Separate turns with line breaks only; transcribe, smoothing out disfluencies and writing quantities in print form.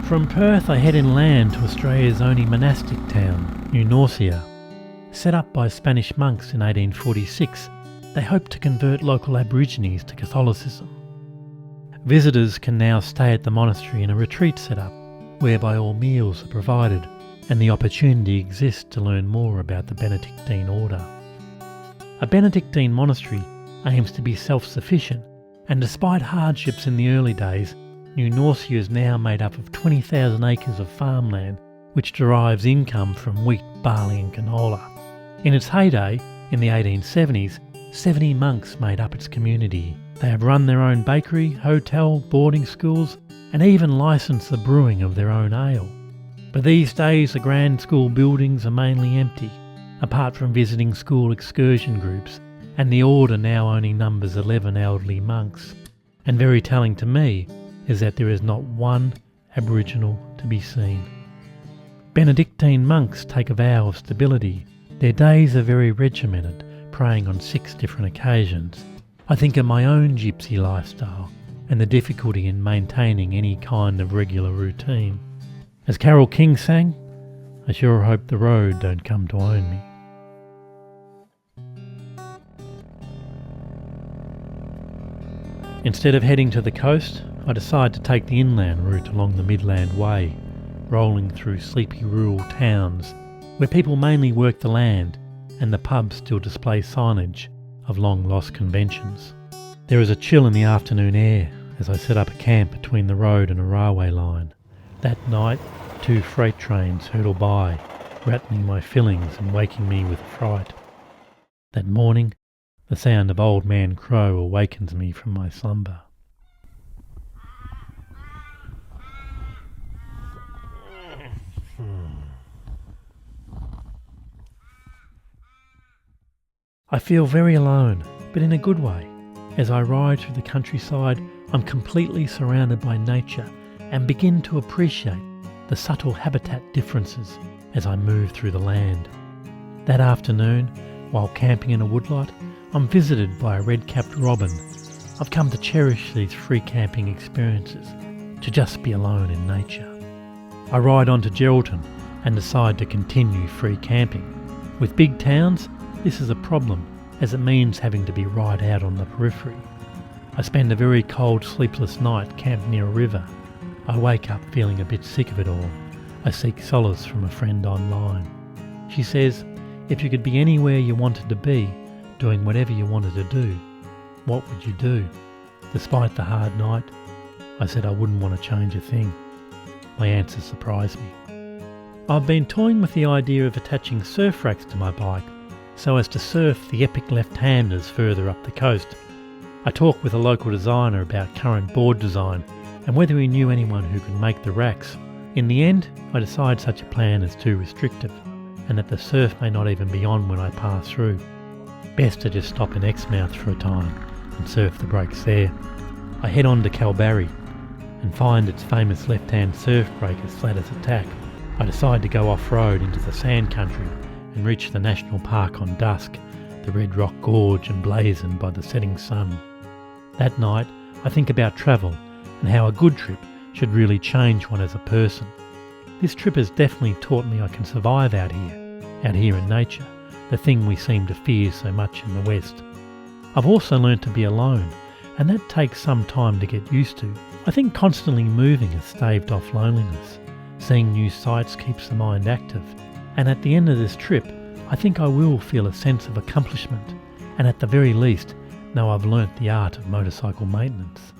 From Perth I head inland to Australia's only monastic town, New Norcia. Set up by Spanish monks in 1846, they hoped to convert local Aborigines to Catholicism. Visitors can now stay at the monastery in a retreat setup, whereby all meals are provided and the opportunity exists to learn more about the Benedictine order. A Benedictine monastery aims to be self-sufficient, and despite hardships in the early days, New Norcia is now made up of 20,000 acres of farmland which derives income from wheat, barley and canola. In its heyday, in the 1870s, 70 monks made up its community. They have run their own bakery, hotel, boarding schools and even licensed the brewing of their own ale. But these days the grand school buildings are mainly empty, apart from visiting school excursion groups, and the order now only numbers 11 elderly monks. And very telling to me is that there is not one Aboriginal to be seen. Benedictine monks take a vow of stability. Their days are very regimented, praying on 6 different occasions. I think of my own gypsy lifestyle and the difficulty in maintaining any kind of regular routine. As Carole King sang, I sure hope the road don't come to own me. Instead of heading to the coast, I decide to take the inland route along the Midland Way, rolling through sleepy rural towns where people mainly work the land and the pubs still display signage of long-lost conventions. There is a chill in the afternoon air as I set up a camp between the road and a railway line. That night, 2 freight trains hurtle by, rattling my fillings and waking me with fright. That morning, the sound of Old Man Crow awakens me from my slumber. I feel very alone, but in a good way. As I ride through the countryside, I'm completely surrounded by nature and begin to appreciate the subtle habitat differences as I move through the land. That afternoon, while camping in a woodlot, I'm visited by a red-capped robin. I've come to cherish these free camping experiences, to just be alone in nature. I ride on to Geraldton and decide to continue free camping. With big towns, this is a problem, as it means having to be right out on the periphery. I spend a very cold, sleepless night camped near a river. I wake up feeling a bit sick of it all. I seek solace from a friend online. She says, if you could be anywhere you wanted to be, doing whatever you wanted to do, what would you do? Despite the hard night, I said I wouldn't want to change a thing. My answer surprised me. I've been toying with the idea of attaching surf racks to my bike so as to surf the epic left-handers further up the coast. I talked with a local designer about current board design and whether he knew anyone who could make the racks. In the end, I decided such a plan is too restrictive and that the surf may not even be on when I pass through. Best to just stop in Exmouth for a time and surf the breaks there. I head on to Kalbarri and find its famous left-hand surf breakers flat as a tack. I decide to go off-road into the sand country and reach the national park on dusk, the Red Rock Gorge emblazoned by the setting sun. That night, I think about travel and how a good trip should really change one as a person. This trip has definitely taught me I can survive out here in nature, the thing we seem to fear so much in the West. I've also learnt to be alone, and that takes some time to get used to. I think constantly moving has staved off loneliness. Seeing new sights keeps the mind active, and at the end of this trip, I think I will feel a sense of accomplishment, and at the very least, know I've learnt the art of motorcycle maintenance.